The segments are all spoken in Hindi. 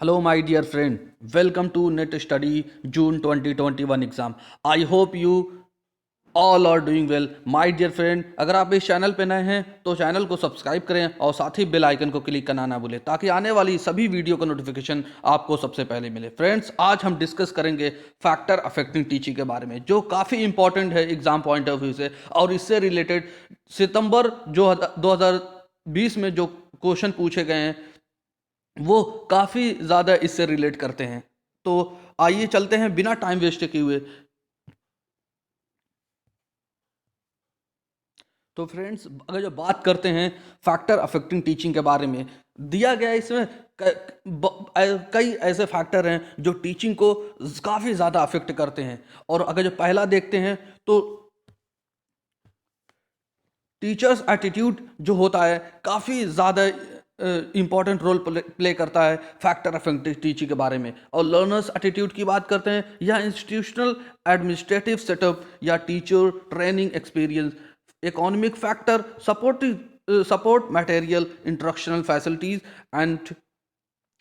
Hello, my dear friend. Welcome to Net Study June 2021 exam. I hope you all are doing well. My dear friend, अगर आप इस चैनल पे नए हैं तो चैनल को सब्सक्राइब करें और साथ ही बेल आइकन को क्लिक करना ना भूलें ताकि आने वाली सभी वीडियो का नोटिफिकेशन आपको सबसे पहले मिले। फ्रेंड्स, आज हम डिस्कस करेंगे फैक्टर अफेक्टिंग टीचिंग के बारे में, जो काफ़ी इंपॉर्टेंट है एग्जाम पॉइंट ऑफ व्यू से, और इससे रिलेटेड सितंबर जो 2020 में जो क्वेश्चन पूछे गए हैं वो काफ़ी ज़्यादा इससे रिलेट करते हैं। तो आइए चलते हैं बिना टाइम वेस्ट किए हुए। तो फ्रेंड्स, अगर जो बात करते हैं फैक्टर अफेक्टिंग टीचिंग के बारे में, दिया गया है इसमें कई ऐसे फैक्टर हैं जो टीचिंग को काफ़ी ज़्यादा अफेक्ट करते हैं। और अगर जो पहला देखते हैं तो टीचर्स एटीट्यूड जो होता है काफ़ी ज़्यादा इंपॉर्टेंट रोल प्ले करता है फैक्टर अफेक्टिव टीचिंग के बारे में। और लर्नर्स एटीट्यूड की बात करते हैं या इंस्टीट्यूशनल एडमिनिस्ट्रेटिव सेटअप या teacher training experience, economic factor, support material, instructional facilities and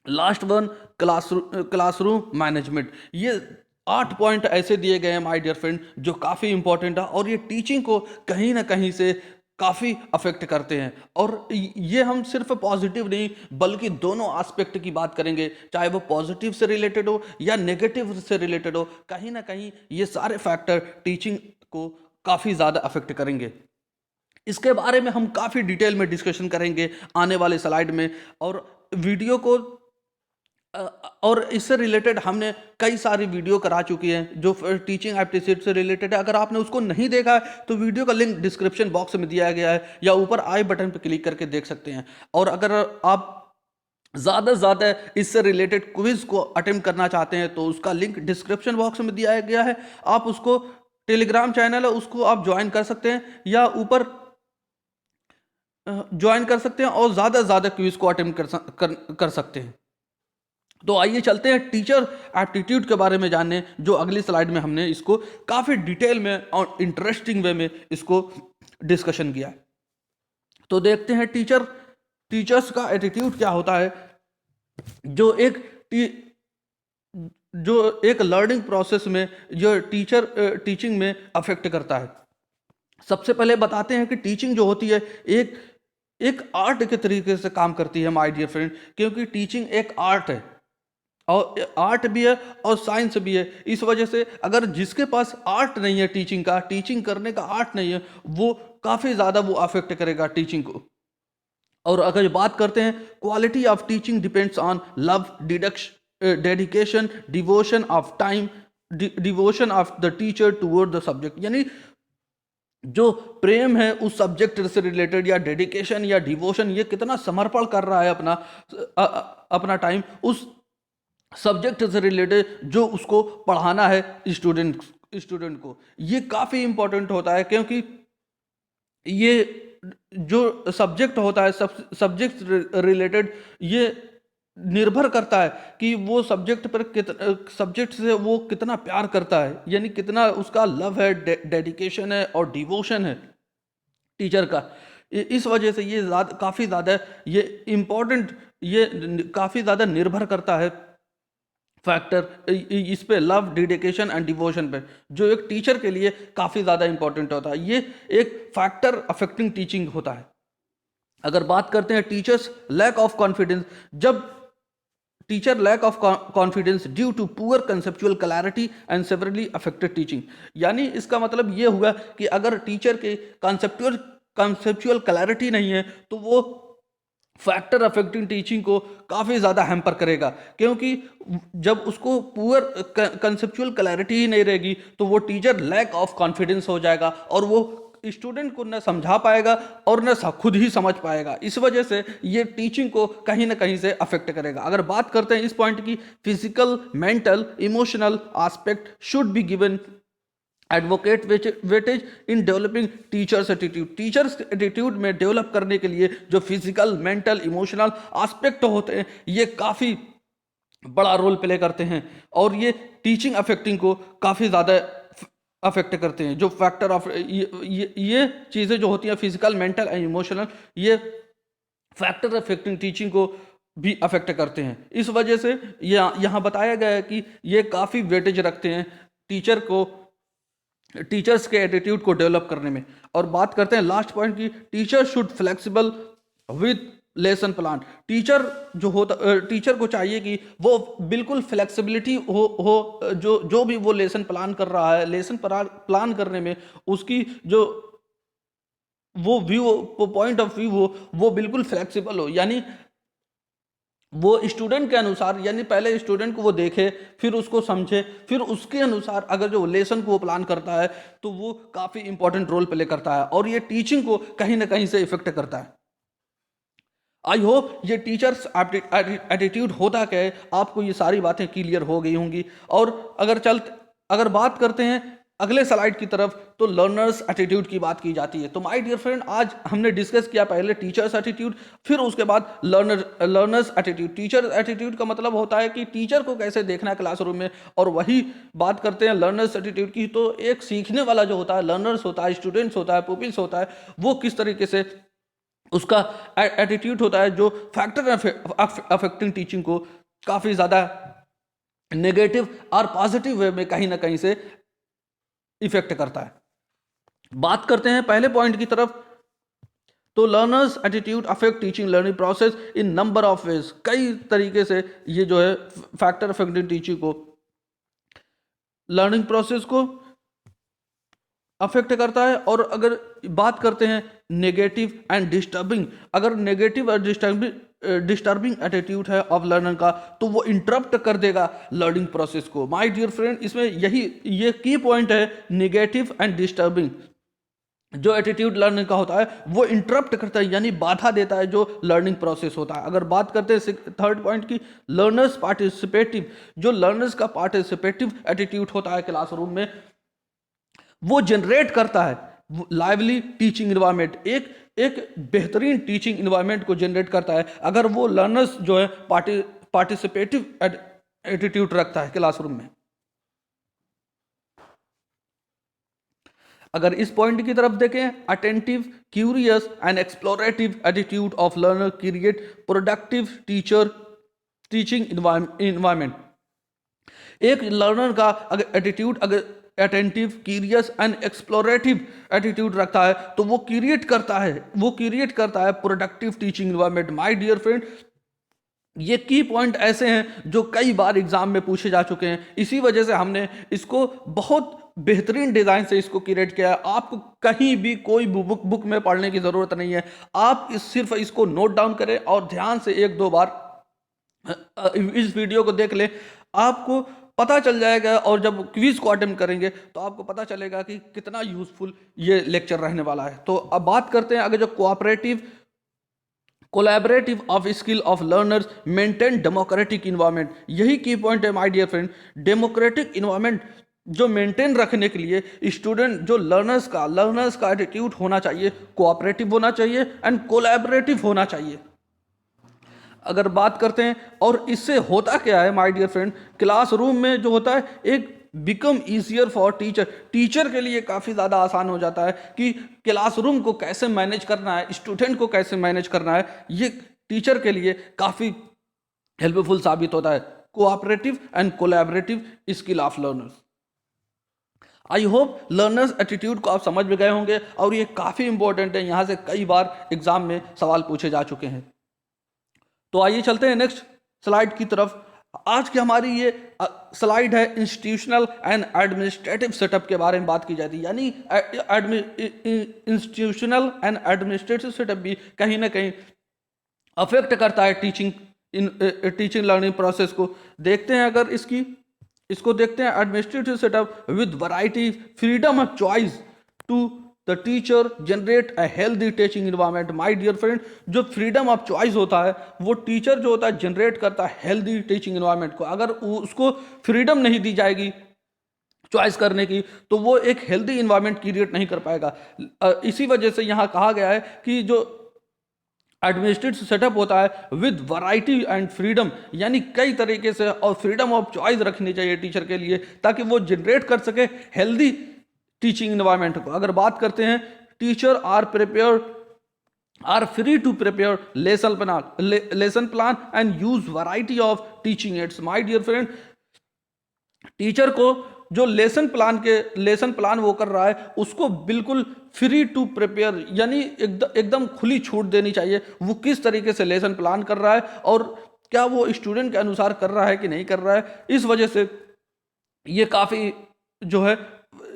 last one classroom management. ये 8 पॉइंट ऐसे दिए गए हैं माय डियर फ्रेंड जो काफ़ी इंपॉर्टेंट है और ये टीचिंग को कहीं ना कहीं से काफ़ी अफेक्ट करते हैं। और ये हम सिर्फ पॉजिटिव नहीं बल्कि दोनों एस्पेक्ट की बात करेंगे, चाहे वो पॉजिटिव से रिलेटेड हो या नेगेटिव से रिलेटेड हो, कहीं ना कहीं ये सारे फैक्टर टीचिंग को काफ़ी ज़्यादा अफेक्ट करेंगे। इसके बारे में हम काफ़ी डिटेल में डिस्कशन करेंगे आने वाले स्लाइड में। और वीडियो को और इससे रिलेटेड हमने कई सारी वीडियो करा चुकी हैं जो टीचिंग एप्टीट्यूड से रिलेटेड है। अगर आपने उसको नहीं देखा है तो वीडियो का लिंक डिस्क्रिप्शन बॉक्स में दिया गया है या ऊपर आई बटन पर क्लिक करके देख सकते हैं। और अगर आप ज़्यादा से ज़्यादा इससे रिलेटेड क्विज को अटेम्प्ट करना चाहते हैं तो उसका लिंक डिस्क्रिप्शन बॉक्स में दिया गया है। आप उसको टेलीग्राम चैनल है उसको आप ज्वाइन कर सकते हैं या ऊपर ज्वाइन कर सकते हैं और ज़्यादा से ज़्यादा क्विज को अटेम्प्ट कर सकते हैं। तो आइए चलते हैं टीचर एप्टीट्यूड के बारे में जानने, जो अगली स्लाइड में हमने इसको काफ़ी डिटेल में और इंटरेस्टिंग वे में इसको डिस्कशन किया है। तो देखते हैं टीचर्स का एटीट्यूड क्या होता है जो एक लर्निंग प्रोसेस में जो टीचिंग में अफेक्ट करता है। सबसे पहले बताते हैं कि टीचिंग जो होती है एक आर्ट के तरीके से काम करती है माय डियर फ्रेंड, क्योंकि टीचिंग एक आर्ट है और आर्ट भी है और साइंस भी है। इस वजह से अगर जिसके पास आर्ट नहीं है टीचिंग करने का आर्ट नहीं है, वो काफ़ी ज़्यादा वो अफेक्ट करेगा टीचिंग को। और अगर बात करते हैं quality of teaching depends on love, dedication, devotion of time, devotion of the teacher toward the subject. यानी जो प्रेम है उस सब्जेक्ट से रिलेटेड या डेडिकेशन या डिवोशन, ये कितना समर्पण कर रहा है अपना टाइम उस सब्जेक्ट से रिलेटेड जो उसको पढ़ाना है स्टूडेंट को। ये काफ़ी इंपॉर्टेंट होता है क्योंकि ये जो सब्जेक्ट होता है सब्जेक्ट रिलेटेड ये निर्भर करता है कि वो सब्जेक्ट से वो कितना प्यार करता है, यानी कितना उसका लव है, डेडिकेशन है और डिवोशन है टीचर का। इस वजह से ये काफ़ी ज़्यादा ये इम्पोर्टेंट, ये काफ़ी ज़्यादा निर्भर करता है फैक्टर इस पे, लव, डेडिकेशन एंड डिवोशन पे, जो एक टीचर के लिए काफ़ी ज़्यादा इंपॉर्टेंट होता है। ये एक फैक्टर अफेक्टिंग टीचिंग होता है। अगर बात करते हैं टीचर्स लैक ऑफ कॉन्फिडेंस, जब teacher lack of confidence due to poor conceptual clarity and severely affected teaching. यानी इसका मतलब ये हुआ कि अगर टीचर के कंसेप्चुअल क्लैरिटी नहीं है तो वो फैक्टर अफेक्टिंग टीचिंग को काफ़ी ज़्यादा हैम्पर करेगा, क्योंकि जब उसको पुअर कंसेप्चुअल क्लैरिटी ही नहीं रहेगी तो वो टीचर लैक ऑफ कॉन्फिडेंस हो जाएगा और वो स्टूडेंट को न समझा पाएगा और न खुद ही समझ पाएगा। इस वजह से ये टीचिंग को कहीं ना कहीं से अफेक्ट करेगा। अगर बात करते हैं इस पॉइंट की, physical, mental, emotional aspect should be given advocate weightage in developing teachers attitude. Teachers attitude में डेवलप करने के लिए जो फिजिकल, मेंटल, इमोशनल एस्पेक्ट होते हैं ये काफ़ी बड़ा रोल प्ले करते हैं और ये टीचिंग अफेक्टिंग को काफ़ी ज़्यादा अफेक्ट करते हैं। जो फैक्टर ऑफ ये चीज़ें जो होती हैं फिजिकल, मेंटल एंड इमोशनल, ये फैक्टर अफेक्टिंग टीचिंग को भी अफेक्ट करते हैं। इस वजह से यहाँ बताया गया है कि ये काफ़ी वेटेज रखते हैं टीचर्स के एटीट्यूड को डेवलप करने में। और बात करते हैं लास्ट पॉइंट की, teacher should flexible with lesson plan. Teacher को चाहिए कि वो बिल्कुल फ्लेक्सिबिलिटी हो जो भी वो लेसन प्लान कर रहा है, लेसन प्लान करने में उसकी जो वो पॉइंट ऑफ व्यू हो वो बिल्कुल फ्लेक्सिबल हो, यानी वो स्टूडेंट के अनुसार, यानी पहले स्टूडेंट को वो देखे, फिर उसको समझे, फिर उसके अनुसार अगर जो लेसन को वो प्लान करता है तो वो काफ़ी इंपॉर्टेंट रोल प्ले करता है और ये टीचिंग को कहीं ना कहीं से इफेक्ट करता है। आई होप ये टीचर्स एटीट्यूड होता क्या है आपको ये सारी बातें क्लियर हो गई होंगी। और अगर बात करते हैं अगले स्लाइड की तरफ, तो लर्नर्स एटीट्यूड की बात की जाती है। तो माय डियर फ्रेंड, आज हमने डिस्कस किया पहले टीचर्स एटीट्यूड, फिर उसके बाद लर्नर्स एटीट्यूड। टीचर एटीट्यूड का मतलब होता है कि टीचर को कैसे देखना है क्लासरूम में, और वही बात करते हैं लर्नर्स एटीट्यूड की, तो एक सीखने वाला जो होता है, लर्नर्स होता है, स्टूडेंट्स होता है, पुपिल्स होता है, वो किस तरीके से उसका एटीट्यूड होता है जो फैक्टर अफेक्टिंग टीचिंग को काफ़ी ज़्यादा नेगेटिव और पॉजिटिव वे में कहीं ना कहीं से इफेक्ट करता है। बात करते हैं पहले पॉइंट की तरफ, तो learners attitude affect teaching learning process in number of ways. कई तरीके से ये जो है फैक्टर अफेक्टिंग टीचिंग को, लर्निंग प्रोसेस को अफेक्ट करता है। और अगर बात करते हैं नेगेटिव एंड डिस्टर्बिंग, अगर नेगेटिव और डिस्टर्बिंग एटीट्यूड है ऑफ लर्नर का, तो वो इंटरप्ट कर देगा लर्निंग प्रोसेस को। माय डियर फ्रेंड, इसमें ये की पॉइंट है, नेगेटिव एंड डिस्टर्बिंग जो एटीट्यूड लर्निंग का होता है वो इंटरप्ट करता है, यानी बाधा देता है जो लर्निंग प्रोसेस होता है। अगर बात करते हैं थर्ड पॉइंट की, लर्नर्स पार्टिसिपेटिव, जो लर्नर्स का पार्टिसिपेटिव एटीट्यूड होता है क्लासरूम में, वो जनरेट करता है लाइवली टीचिंग इन्वायरमेंट, एक बेहतरीन टीचिंग इन्वायरमेंट को जनरेट करता है अगर वो लर्नर्स जो है पार्टिसिपेटिव एटीट्यूड रखता है क्लासरूम में। अगर इस पॉइंट की तरफ देखें, attentive, curious and explorative attitude of learner create productive teaching environment. एक लर्नर का अगर एटीट्यूड अगर attentive, curious and explorative attitude रखता है तो वो क्रिएट करता है productive teaching environment. My dear friend, ये की पॉइंट ऐसे हैं जो कई बार एग्जाम में पूछे जा चुके हैं, इसी वजह से हमने इसको बहुत बेहतरीन डिजाइन से इसको क्रिएट किया है। आपको कहीं भी कोई बुक में पढ़ने की जरूरत नहीं है, आप सिर्फ इसको नोट डाउन करें और ध्यान से एक दो बार इस वीडियो को देख लें, आपको पता चल जाएगा। और जब क्विज को अटेम्प्ट करेंगे तो आपको पता चलेगा कि कितना यूजफुल ये लेक्चर रहने वाला है। तो अब बात करते हैं अगर जो collaborative of skill of learners maintain democratic environment. यही की पॉइंट है my dear friend, democratic environment जो मेंटेन रखने के लिए स्टूडेंट जो लर्नर्स का एटीट्यूड होना चाहिए, कोऑपरेटिव होना चाहिए एंड कोलैबोरेटिव होना चाहिए। अगर बात करते हैं और इससे होता क्या है माय डियर फ्रेंड, क्लासरूम में जो होता है एक बिकम ईजियर फॉर टीचर के लिए काफ़ी ज़्यादा आसान हो जाता है कि क्लासरूम को कैसे मैनेज करना है, स्टूडेंट को कैसे मैनेज करना है, ये टीचर के लिए काफ़ी हेल्पफुल साबित होता है। Cooperative and collaborative skill of learners. I hope learners attitude को आप समझ में गए होंगे और ये काफ़ी इंपॉर्टेंट है, यहाँ से कई बार एग्जाम में सवाल पूछे जा चुके हैं। तो आइए चलते हैं नेक्स्ट स्लाइड की तरफ। आज की हमारी ये स्लाइड है इंस्टीट्यूशनल एंड एडमिनिस्ट्रेटिव सेटअप के बारे में बात की जाती है, यानी इंस्टीट्यूशनल एंड एडमिनिस्ट्रेटिव सेटअप भी कहीं ना कहीं अफेक्ट करता है टीचिंग लर्निंग प्रोसेस को। देखते हैं अगर इसको देखते हैं, administrative setup with variety, freedom of choice to the teacher generate a healthy teaching environment. My dear friend, जो फ्रीडम ऑफ चॉइस होता है वो टीचर जो होता है जनरेट करता है हेल्दी टीचिंग इन्वायरमेंट को। अगर उसको फ्रीडम नहीं दी जाएगी चॉइस करने की तो वो एक हेल्दी इन्वायरमेंट क्रिएट नहीं कर पाएगा। इसी वजह से यहाँ कहा गया है कि जो एडमिनिस्ट्रेटिव सेटअप होता है विद वैरायटी एंड फ्रीडम, यानी कई तरीके से और फ्रीडम ऑफ चॉइस रखनी चाहिए टीचर के लिए ताकि वो जनरेट कर सके हेल्दी टीचिंग इन्वायरमेंट को। अगर बात करते हैं teacher are prepare are free to prepare lesson plan and use variety of teaching aids. My dear friend, teacher को जो लेसन प्लान वो कर रहा है उसको बिल्कुल फ्री टू प्रिपेयर, यानी एकदम खुली छूट देनी चाहिए। वो किस तरीके से लेसन प्लान कर रहा है और क्या वो स्टूडेंट के अनुसार कर रहा है कि नहीं कर रहा है। इस वजह से ये काफ़ी जो है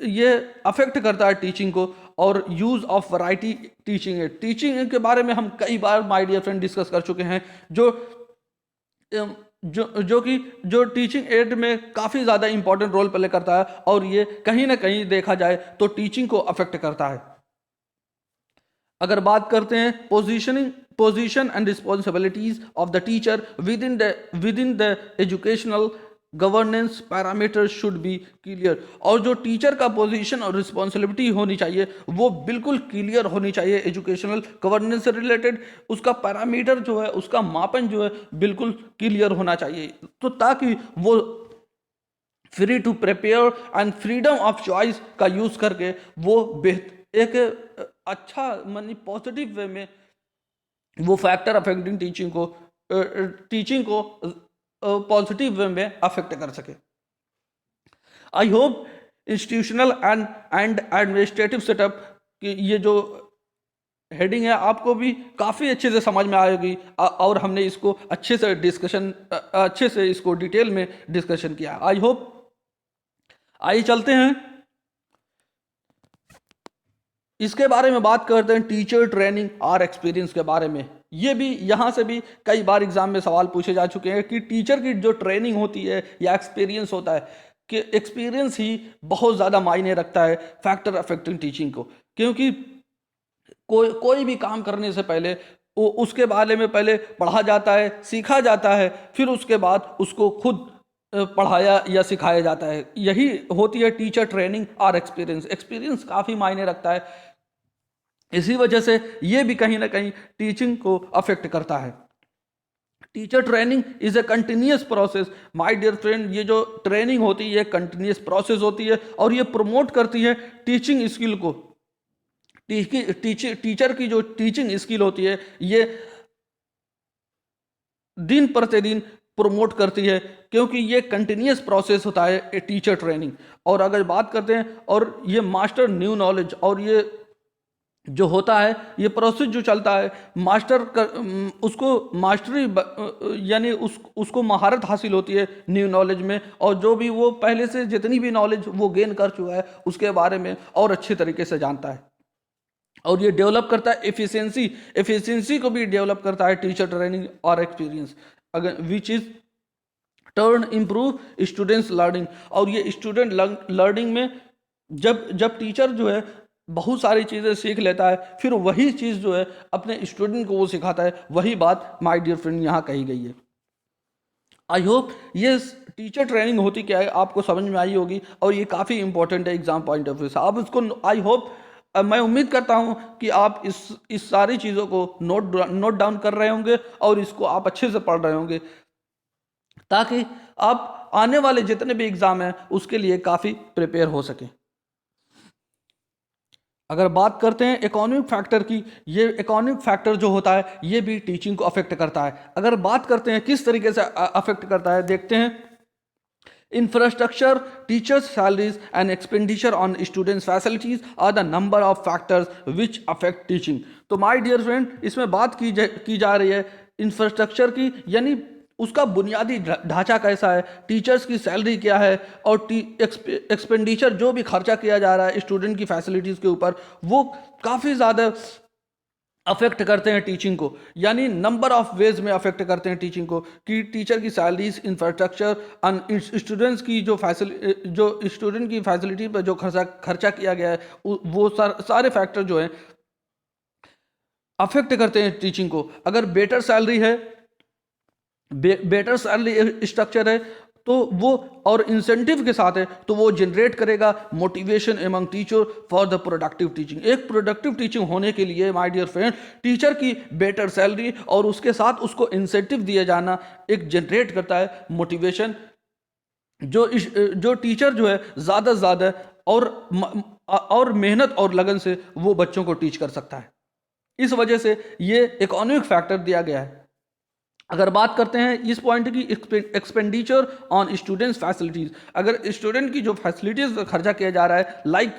ये अफेक्ट करता है टीचिंग को। और use of variety teaching add, teaching के बारे में हम कई बार माय डियर फ्रेंड डिस्कस कर चुके हैं। जो टीचिंग एड में काफ़ी ज़्यादा इंपॉर्टेंट रोल प्ले करता है और ये कहीं ना कहीं देखा जाए तो टीचिंग को अफेक्ट करता है। अगर बात करते हैं position and responsibilities of the teacher with in the educational governance parameters should be clear. और जो टीचर का पोजीशन और रिस्पॉन्सिबिलिटी होनी चाहिए वो बिल्कुल क्लियर होनी चाहिए। एजुकेशनल गवर्नेंस से रिलेटेड उसका पैरामीटर जो है, उसका मापन जो है बिल्कुल क्लियर होना चाहिए, तो ताकि वो free to prepare and freedom of choice का यूज़ करके वो एक अच्छा मानी पॉजिटिव वे में वो फैक्टर अफेक्टिंग टीचिंग को पॉजिटिव वे में अफेक्ट कर सके। I hope institutional and administrative setup की ये जो हेडिंग है आपको भी काफ़ी अच्छे से समझ में आएगी और हमने इसको अच्छे से इसको डिटेल में डिस्कशन किया। I hope. आइए चलते हैं, इसके बारे में बात करते हैं टीचर ट्रेनिंग और एक्सपीरियंस के बारे में। ये भी यहाँ से भी कई बार एग्जाम में सवाल पूछे जा चुके हैं कि टीचर की जो ट्रेनिंग होती है या एक्सपीरियंस होता है, कि एक्सपीरियंस ही बहुत ज़्यादा मायने रखता है फैक्टर अफेक्टिंग टीचिंग को। क्योंकि कोई भी काम करने से पहले उसके बारे में पहले पढ़ा जाता है, सीखा जाता है, फिर उसके बाद उसको खुद पढ़ाया या सिखाया जाता है। यही होती है टीचर ट्रेनिंग और एक्सपीरियंस। एक्सपीरियंस काफ़ी मायने रखता है, इसी वजह से ये भी कहीं ना कहीं टीचिंग को अफेक्ट करता है। Teacher training is a continuous process. My dear friend, ये जो ट्रेनिंग होती है कंटिन्यूस प्रोसेस होती है और ये प्रमोट करती है टीचिंग स्किल को। टीचर की जो टीचिंग स्किल होती है ये दिन प्रतिदिन प्रमोट करती है, क्योंकि ये कंटिन्यूस प्रोसेस होता है टीचर ट्रेनिंग। और अगर बात करते हैं और ये मास्टर न्यू नॉलेज, और ये जो होता है ये प्रोसेस जो चलता है उसको मास्टरी यानी उसको महारत हासिल होती है न्यू नॉलेज में, और जो भी वो पहले से जितनी भी नॉलेज वो गेन कर चुका है उसके बारे में और अच्छे तरीके से जानता है। और ये डेवलप करता है एफिशिएंसी को भी डेवलप करता है टीचर ट्रेनिंग और एक्सपीरियंस, अगर which is turn improve students learning. और ये स्टूडेंट लर्निंग में जब टीचर जो है बहुत सारी चीज़ें सीख लेता है, फिर वही चीज़ जो है अपने स्टूडेंट को वो सिखाता है। वही बात माय डियर फ्रेंड यहाँ कही गई है। आई होप ये टीचर ट्रेनिंग होती क्या है आपको समझ में आई होगी, और ये काफ़ी इंपॉर्टेंट है एग्जाम पॉइंट ऑफ व्यू से। आप इसको आई होप मैं उम्मीद करता हूँ कि आप इस सारी चीज़ों को नोट डाउन कर रहे होंगे और इसको आप अच्छे से पढ़ रहे होंगे, ताकि आप आने वाले जितने भी एग्ज़ाम हैं उसके लिए काफ़ी प्रिपेयर हो सकें। अगर बात करते हैं इकोनॉमिक फैक्टर की, ये इकोनॉमिक फैक्टर जो होता है ये भी टीचिंग को अफेक्ट करता है। अगर बात करते हैं किस तरीके से अफेक्ट करता है, देखते हैं। Infrastructure, teachers salaries and expenditure on students facilities are the number of factors which affect teaching. तो माय डियर फ्रेंड, इसमें बात की जा रही है इंफ्रास्ट्रक्चर की, यानी उसका बुनियादी ढांचा कैसा है, टीचर्स की सैलरी क्या है, और एक्सपेंडिचर जो भी खर्चा किया जा रहा है स्टूडेंट की फैसिलिटीज़ के ऊपर, वो काफ़ी ज़्यादा अफेक्ट करते हैं टीचिंग को। यानी नंबर ऑफ वेज में अफेक्ट करते हैं टीचिंग को, कि टीचर की सैलरीज, इंफ्रास्ट्रक्चर, स्टूडेंट्स की जो स्टूडेंट की फैसिलिटी पर जो खर्चा किया गया है, वो सारे फैक्टर जो हैं अफेक्ट करते हैं टीचिंग को। अगर बेटर सैलरी है, बेटर सैलरी स्ट्रक्चर है, तो वो और इंसेंटिव के साथ है, तो वो जनरेट करेगा motivation among teacher for the productive teaching. एक प्रोडक्टिव टीचिंग होने के लिए माय डियर फ्रेंड, टीचर की बेटर सैलरी और उसके साथ उसको इंसेंटिव दिया जाना एक जनरेट करता है मोटिवेशन, जो टीचर जो है ज़्यादा से ज़्यादा और मेहनत और लगन से वो बच्चों को टीच कर सकता है। इस वजह से ये इकोनॉमिक फैक्टर दिया गया है। अगर बात करते हैं इस पॉइंट की, एक्सपेंडिचर ऑन स्टूडेंट्स फैसिलिटीज, अगर स्टूडेंट की जो फैसिलिटीज खर्चा किया जा रहा है, लाइक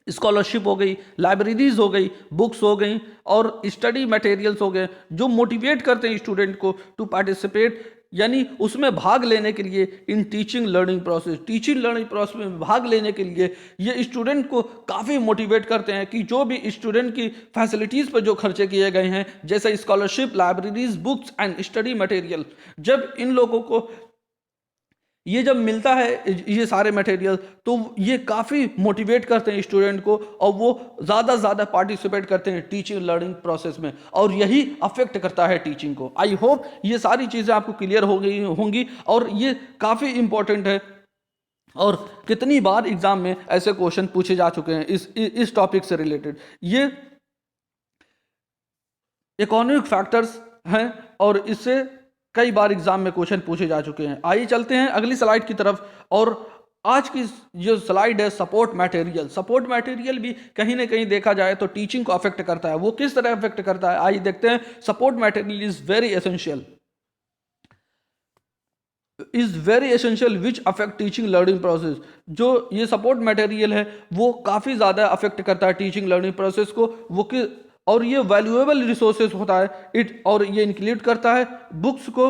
स्कॉलरशिप हो गई, लाइब्रेरीज हो गई, बुक्स हो गई और स्टडी मटेरियल्स हो गए, जो मोटिवेट करते हैं स्टूडेंट को टू पार्टिसिपेट, यानी उसमें भाग लेने के लिए in teaching learning process, teaching learning process में भाग लेने के लिए ये स्टूडेंट को काफ़ी मोटिवेट करते हैं कि जो भी स्टूडेंट की फैसिलिटीज़ पर जो खर्चे किए गए हैं, जैसे scholarship, libraries, books and study material, जब इन लोगों को ये जब मिलता है ये सारे मटेरियल, तो ये काफ़ी मोटिवेट करते हैं स्टूडेंट को और वो ज़्यादा से ज़्यादा पार्टिसिपेट करते हैं टीचिंग लर्निंग प्रोसेस में, और यही अफेक्ट करता है टीचिंग को। आई होप ये सारी चीज़ें आपको क्लियर हो गई होंगी और ये काफ़ी इंपॉर्टेंट है। और कितनी बार एग्जाम में ऐसे क्वेश्चन पूछे जा चुके हैं इस टॉपिक से रिलेटेड। ये इकोनॉमिक फैक्टर्स हैं और इससे कई बार एग्जाम में क्वेश्चन पूछे जा चुके हैं। आइए चलते हैं अगली स्लाइड की तरफ। और आज की जो स्लाइड है सपोर्ट मटेरियल, सपोर्ट मटेरियल भी कहीं ना कहीं देखा जाए तो टीचिंग को अफेक्ट करता है। वो किस तरह अफेक्ट करता है, आइए देखते हैं। Support material is very essential which affect teaching learning process. जो ये सपोर्ट मटेरियल है वो काफ़ी ज़्यादा अफेक्ट करता है टीचिंग लर्निंग प्रोसेस को। और ये वैल्यूएबल रिसोर्सेज होता है और ये इंक्लूड करता है बुक्स को,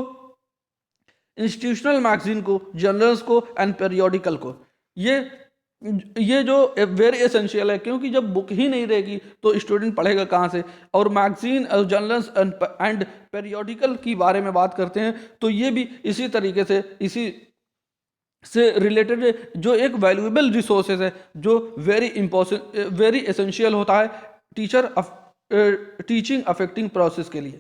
इंस्टीट्यूशनल मैगजीन को, जर्नल्स को एंड पेरियोडिकल को। ये जो वेरी एसेंशियल है, क्योंकि जब बुक ही नहीं रहेगी तो स्टूडेंट पढ़ेगा कहाँ से। और मैगजीन और जर्नल्स एंड पेरियोडिकल की बारे में बात करते हैं तो ये भी इसी तरीके से, इसी से रिलेटेड जो एक वैल्यूएबल रिसोर्सेज है, जो वेरी एसेंशियल होता है टीचिंग अफेक्टिंग प्रोसेस के लिए।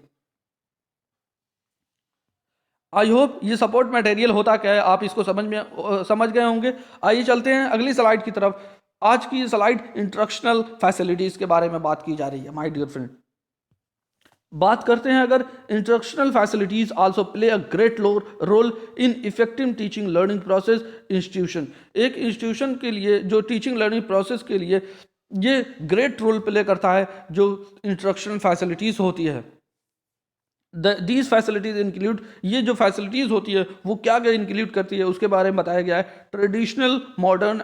आई होप ये सपोर्ट मटेरियल होता क्या है आप इसको समझ गए होंगे। आइए चलते हैं अगली स्लाइड की तरफ। आज की स्लाइड इंस्ट्रक्शनल फैसिलिटीज के बारे में बात की जा रही है माय डियर फ्रेंड। बात करते हैं, अगर instructional facilities also play a great role in effective teaching learning process institution. एक इंस्टीट्यूशन के लिए, जो टीचिंग लर्निंग प्रोसेस के लिए ये ग्रेट रोल प्ले करता है, जो इंस्ट्रक्शनल फैसिलिटीज होती है। दीज फैसिलिटीज इंक्लूड, ये जो फैसिलिटीज होती है वो क्या क्या इंक्लूड करती है उसके बारे में बताया गया है। Traditional, modern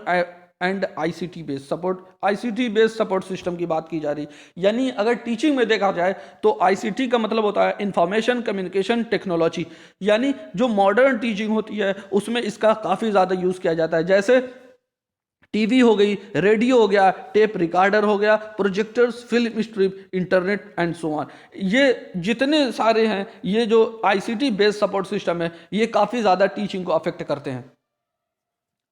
and ICT based support. ICT based support system की बात की जा रही, यानी अगर टीचिंग में देखा जाए तो आईसीटी का मतलब होता है इंफॉर्मेशन कम्युनिकेशन टेक्नोलॉजी। यानी जो मॉडर्न टीचिंग होती है उसमें इसका काफ़ी ज़्यादा यूज़ किया जाता है, जैसे टीवी हो गई, रेडियो हो गया, टेप रिकॉर्डर हो गया, projectors, film strip, internet and so on. ये जितने सारे हैं, ये जो आईसीटी बेस्ड सपोर्ट सिस्टम है ये काफ़ी ज़्यादा टीचिंग को अफेक्ट करते हैं।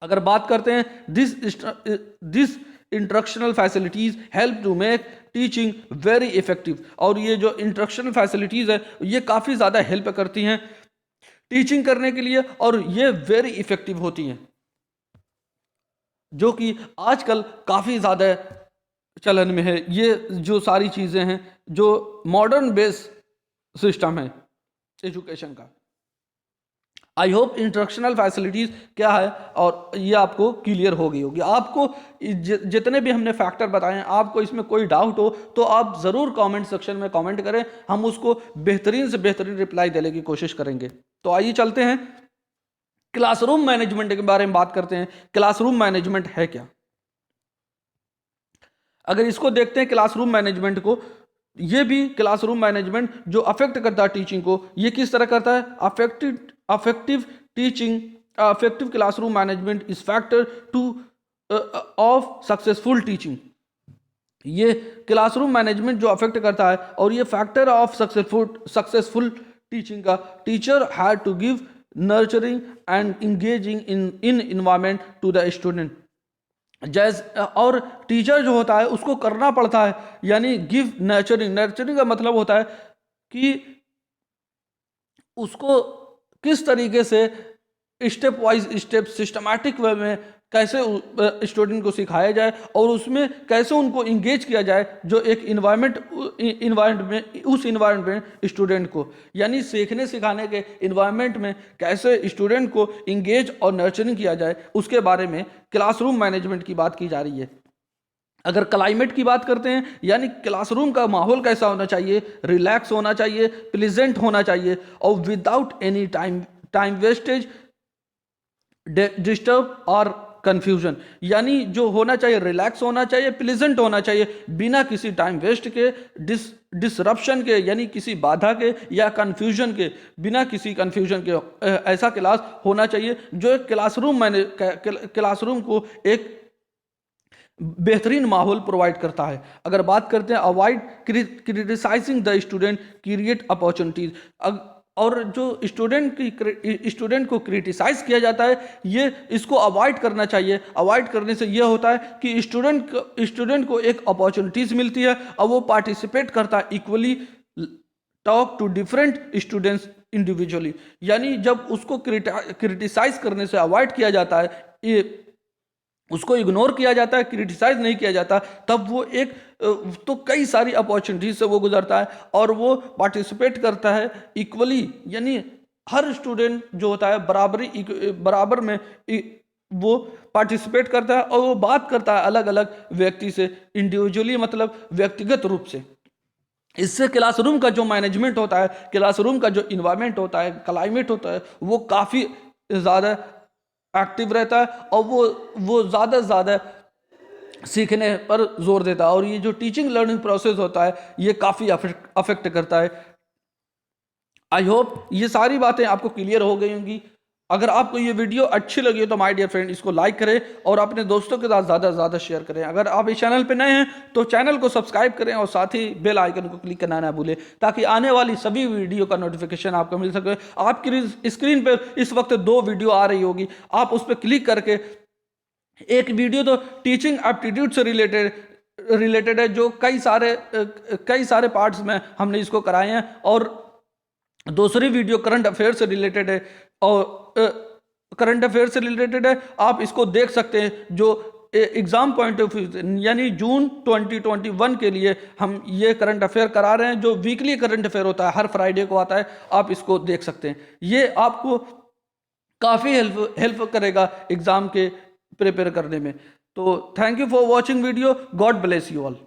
अगर बात करते हैं this instructional facilities help to make teaching very effective. और ये जो इंस्ट्रक्शनल फैसिलिटीज है ये काफ़ी ज़्यादा हेल्प करती हैं टीचिंग करने के लिए और ये वेरी इफेक्टिव होती हैं, जो कि आजकल काफ़ी ज़्यादा चलन में है। ये जो सारी चीज़ें हैं जो मॉडर्न बेस सिस्टम है एजुकेशन का। आई होप इंस्ट्रक्शनल फैसिलिटीज़ क्या है और ये आपको क्लियर हो गई होगी। आपको जितने भी हमने फैक्टर बताए हैं, आपको इसमें कोई डाउट हो तो आप ज़रूर कमेंट सेक्शन में कमेंट करें, हम उसको बेहतरीन से बेहतरीन रिप्लाई देने की कोशिश करेंगे। तो आइए चलते हैं क्लासरूम मैनेजमेंट के बारे में बात करते हैं। क्लासरूम मैनेजमेंट है क्या? अगर इसको देखते हैं क्लासरूम मैनेजमेंट को, ये भी क्लासरूम मैनेजमेंट जो अफेक्ट करता है टीचिंग को, ये किस तरह करता है? Affective classroom management is factor two of successful teaching. ये क्लासरूम मैनेजमेंट जो अफेक्ट करता है और ये फैक्टर ऑफ सक्सेसफुल टीचिंग का, teacher had to give nurturing and engaging in environment to the student। और टीचर जो होता है उसको करना पड़ता है, यानी गिव नर्चरिंग का मतलब होता है कि उसको किस तरीके से step wise step systematic way में कैसे स्टूडेंट को सिखाया जाए और उसमें कैसे उनको इंगेज किया जाए, जो एक इन्वायरमेंट में स्टूडेंट को, यानी सीखने सिखाने के इन्वायरमेंट में कैसे स्टूडेंट को इंगेज और नर्चरिंग किया जाए, उसके बारे में क्लासरूम मैनेजमेंट की बात की जा रही है। अगर क्लाइमेट की बात करते हैं, यानी क्लासरूम का माहौल कैसा होना चाहिए, रिलैक्स होना चाहिए, प्लीजेंट होना चाहिए और without any time wastage, disturb और कंफ्यूजन। यानी जो होना चाहिए रिलैक्स होना चाहिए, प्लीजेंट होना चाहिए, बिना किसी टाइम वेस्ट के, डिसरप्शन के यानी किसी बाधा के या कंफ्यूजन के, बिना किसी कंफ्यूजन के ऐसा क्लास होना चाहिए जो एक क्लासरूम को एक बेहतरीन माहौल प्रोवाइड करता है। अगर बात करते हैं avoid criticising the student, create opportunities. और जो स्टूडेंट को क्रिटिसाइज किया जाता है, ये इसको अवॉइड करना चाहिए। अवॉइड करने से ये होता है कि स्टूडेंट को एक अपॉर्चुनिटीज मिलती है और वो पार्टिसिपेट करता है equally, talk to different students individually. यानी जब उसको क्रिटिसाइज करने से अवॉइड किया जाता है, ये उसको इग्नोर किया जाता है, क्रिटिसाइज नहीं किया जाता, तब वो एक तो कई सारी अपॉर्चुनिटीज से वो गुजरता है और वो पार्टिसिपेट करता है इक्वली। यानी हर स्टूडेंट जो होता है बराबर में वो पार्टिसिपेट करता है और वो बात करता है अलग अलग व्यक्ति से इंडिविजुअली, मतलब व्यक्तिगत रूप से। इससे क्लासरूम का जो मैनेजमेंट होता है, क्लासरूम का जो इन्वायरमेंट होता है, क्लाइमेट होता है, वो काफ़ी ज़्यादा एक्टिव रहता है और वो ज़्यादा से ज़्यादा सीखने पर जोर देता है। और ये जो टीचिंग लर्निंग प्रोसेस होता है, ये काफ़ी अफेक्ट करता है। आई होप ये सारी बातें आपको क्लियर हो गई होंगी। अगर आपको ये वीडियो अच्छी लगी हो तो माय डियर फ्रेंड इसको लाइक करें और अपने दोस्तों के साथ ज़्यादा से ज़्यादा शेयर करें। अगर आप इस चैनल पे नए हैं तो चैनल को सब्सक्राइब करें और साथ ही बेल आइकन को क्लिक करना ना भूलें, ताकि आने वाली सभी वीडियो का नोटिफिकेशन आपको मिल सके। आपकी स्क्रीन पर इस वक्त 2 वीडियो आ रही होगी, आप उस पर क्लिक करके, एक वीडियो तो टीचिंग एप्टीट्यूड से रिलेटेड है, जो कई सारे पार्ट्स में हमने इसको कराए हैं, और दूसरी वीडियो करंट अफेयर से रिलेटेड है और करंट अफेयर से रिलेटेड है। आप इसको देख सकते हैं, जो एग्जाम पॉइंट ऑफ व्यू यानी जून 2021 के लिए हम ये करंट अफेयर करा रहे हैं, जो वीकली करंट अफेयर होता है, हर फ्राइडे को आता है। आप इसको देख सकते हैं, ये आपको काफ़ी हेल्प करेगा एग्जाम के प्रिपेयर करने में। तो thank you for watching video, God bless you all.